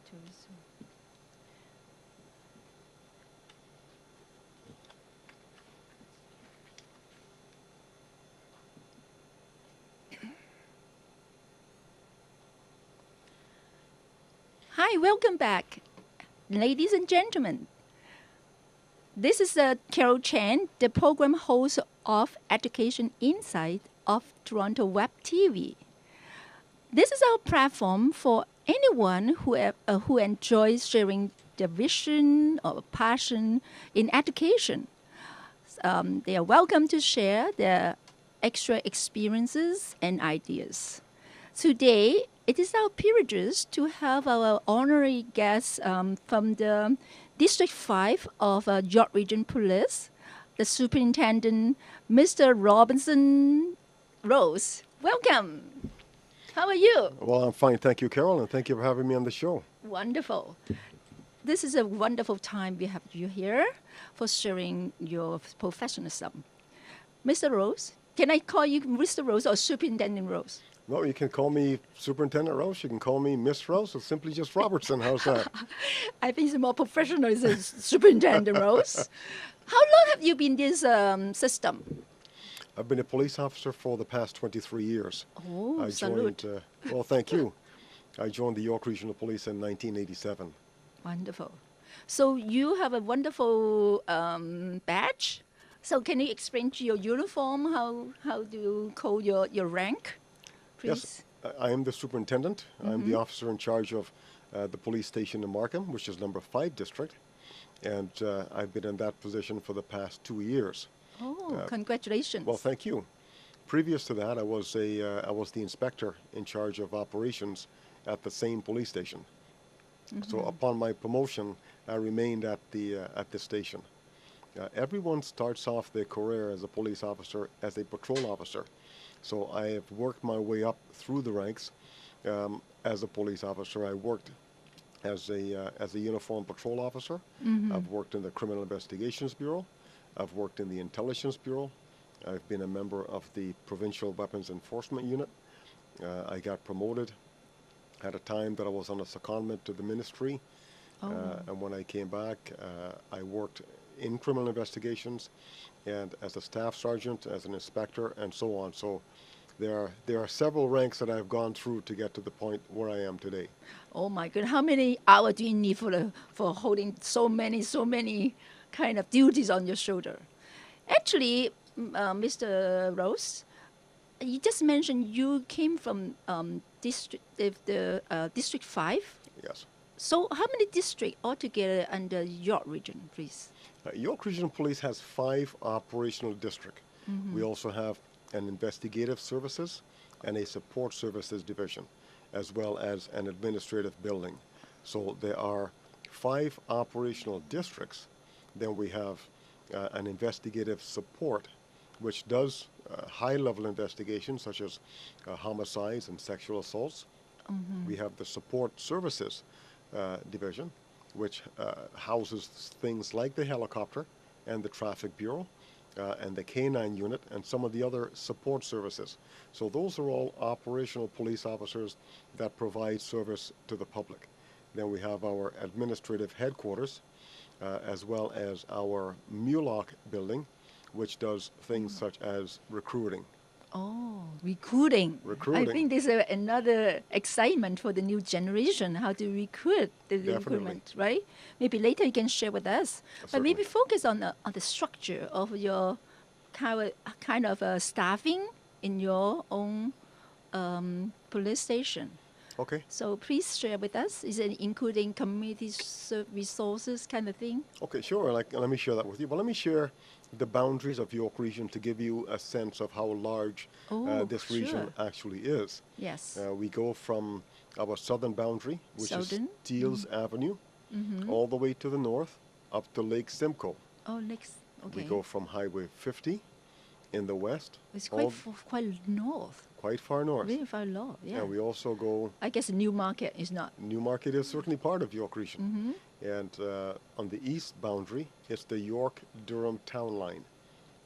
tourism. Hi, welcome back, ladies and gentlemen. This is Carol Chan, the program host of Education Insight of Toronto Web TV. This is our platform for anyone who enjoys sharing their vision or passion in education. They are welcome to share their extra experiences and ideas. Today, it is our privilege to have our honorary guest from the District 5 of York Region Police, the Superintendent, Mr. Robinson Rose. Welcome. How are you? Well, I'm fine. Thank you, Carol, and thank you for having me on the show. Wonderful. This is a wonderful time we have you here for sharing your professionalism. Mr. Rose, can I call you Mr. Rose or Superintendent Rose? No, you can call me Superintendent Rose. You can call me Miss Rose, or simply just Robertson. How's that? I think it's more professional as Superintendent Rose. How long have you been in this system? I've been a police officer for the past 23 years. Oh, salute. Well, thank you. I joined the York Regional Police in 1987. Wonderful. So you have a wonderful badge. So can you explain to your uniform, how do you call your rank, please? Yes, I am the superintendent. I'm the officer in charge of the police station in Markham, which is number 5 district. And I've been in that position for the past 2 years. Oh, congratulations. Well, thank you. Previous to that, I was the inspector in charge of operations at the same police station. So upon my promotion, I remained at the station. Everyone starts off their career as a police officer as a patrol officer. So I have worked my way up through the ranks as a police officer. I worked as a uniform patrol officer. I've worked in the Criminal Investigations Bureau. I've worked in the Intelligence Bureau. I've been a member of the Provincial Weapons Enforcement Unit. I got promoted at a time that I was on a secondment to the ministry. And when I came back, I worked in criminal investigations and as a staff sergeant, as an inspector, and so on. So there are several ranks that I've gone through to get to the point where I am today. Oh my goodness, how many hours do you need for holding so many kind of duties on your shoulder? Actually, Mr. Rose, you just mentioned you came from District 5. Yes. So how many districts altogether under York Region, please? York Regional Police has 5 operational districts. We also have an investigative services and a support services division, as well as an administrative building. So there are 5 operational districts. Then we have an investigative support, which does high-level investigations such as homicides and sexual assaults. We have the support services division, which houses things like the helicopter and the traffic bureau and the K9 unit and some of the other support services. So those are all operational police officers that provide service to the public. Then we have our administrative headquarters, as well as our Mulock building, which does things such as recruiting. Oh, recruiting. I think this is another excitement for the new generation, how to recruit the recruitment, right? Maybe later you can share with us. But maybe focus on the structure of your kind of staffing in your own police station. Okay. So please share with us. Is it including community resources kind of thing? Okay, sure. Let me share that with you. Well, let me share the boundaries of York Region to give you a sense of how large this region actually is. Yes. We go from our southern boundary, which is Steeles Avenue, all the way to the north, up to Lake Simcoe. Oh, Lake. Okay. We go from Highway 50 in the west. It's quite north. Quite far north. Really far north, yeah. And we also go... I guess Newmarket is not. Newmarket is certainly part of York Region. And on the east boundary, it's the York-Durham town line.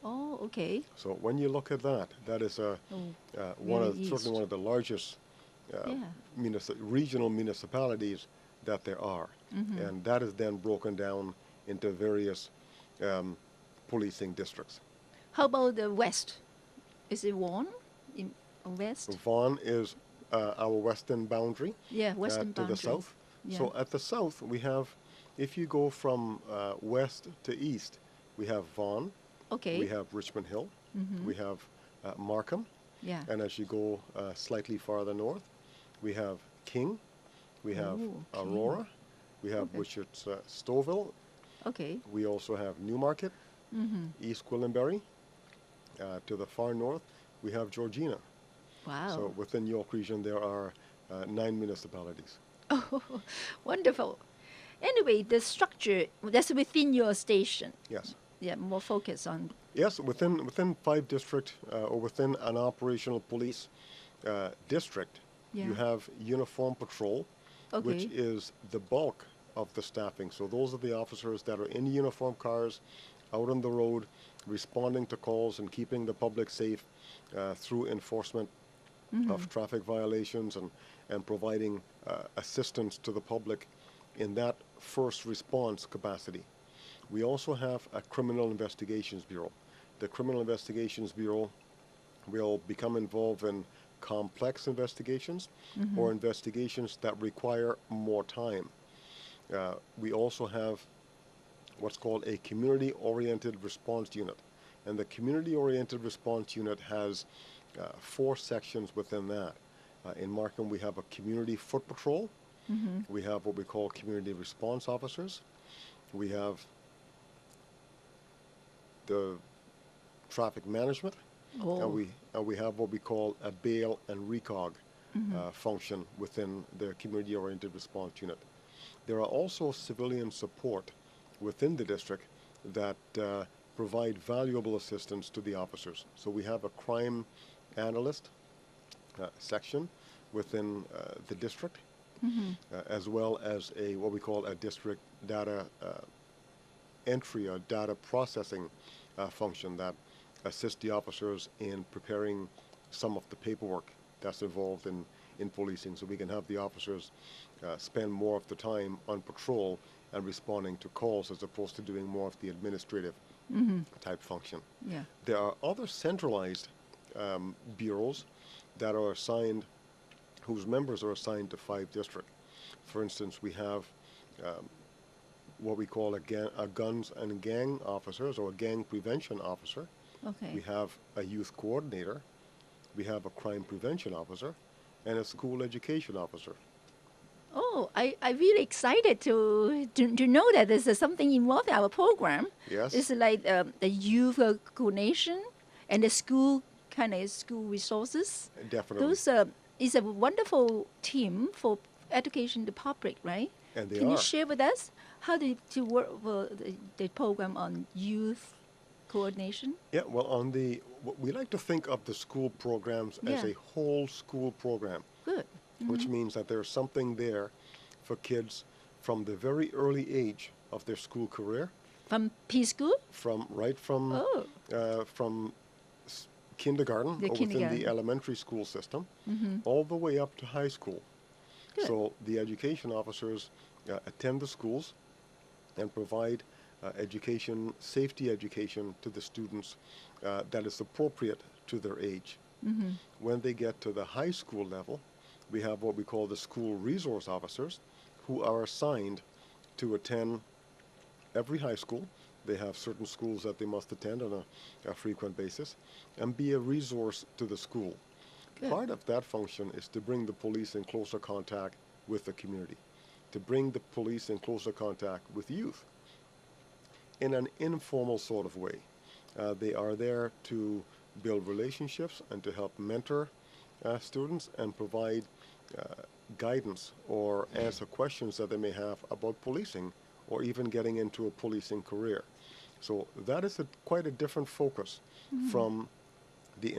Oh, okay. So when you look at that, that is certainly one of the largest regional municipalities that there are. And that is then broken down into various policing districts. How about the west? Is it Vaughan in west? Vaughan is our western boundary. Yeah, western to boundary. the south. Yeah. So at the south, we have, if you go from west to east, we have Vaughan, Okay. we have Richmond Hill, we have Markham, Yeah. and as you go slightly farther north, we have King, we have Ooh, King. Aurora, we have Okay. Wichart's Stouffville, Okay. we also have Newmarket, East Gwillimbury. To the far north, we have Georgina. Wow. So within York Region, there are 9 municipalities. Oh, wonderful. Anyway, the structure that's within your station. Yes. Yeah, more focus on. Yes, within 5 district or within an operational police district, Yeah. you have uniform patrol, which Okay. is the bulk of the staffing. So those are the officers that are in uniform cars, out on the road, responding to calls and keeping the public safe through enforcement of traffic violations and providing assistance to the public in that first response capacity. We also have a Criminal Investigations Bureau. The Criminal Investigations Bureau will become involved in complex investigations or investigations that require more time. We also have what's called a Community-Oriented Response Unit. And the Community-Oriented Response Unit has 4 sections within that. In Markham, we have a Community Foot Patrol. We have what we call Community Response Officers. We have the Traffic Management. Oh. And we have what we call a bail and recog function within the Community-Oriented Response Unit. There are also civilian support within the district that provide valuable assistance to the officers. So we have a crime analyst section within the district, as well as what we call a district data entry or data processing function that assists the officers in preparing some of the paperwork that's involved in policing, so we can have the officers spend more of the time on patrol and responding to calls as opposed to doing more of the administrative type function. Yeah. There are other centralized bureaus that are assigned, whose members are assigned to 5 districts. For instance, we have what we call a guns and gang officers or a gang prevention officer. Okay. We have a youth coordinator. We have a crime prevention officer and a school education officer. Oh, I'm really excited to know that there's something involved in our program. Yes. It's like the youth coordination and the school school resources. Definitely. Those is a wonderful team for education the public, right? And they Can are. you share with us how to work for the program on youth coordination? Yeah, well, we like to think of the school programs as Yeah. a whole school program, Good. which means that there's something there for kids from the very early age of their school career, From preschool? from Oh. from kindergarten The or within kindergarten. the elementary school system, all the way up to high school. Good. So the education officers attend the schools and provide safety education to the students that is appropriate to their age. When they get to the high school level, we have what we call the school resource officers, who are assigned to attend every high school. They have certain schools that they must attend on a frequent basis and be a resource to the school. Good. Part of that function is to bring the police in closer contact with the community, to bring the police in closer contact with youth in an informal sort of way. They are there to build relationships and to help mentor students and provide guidance or answer questions that they may have about policing or even getting into a policing career. So that is quite a different focus from the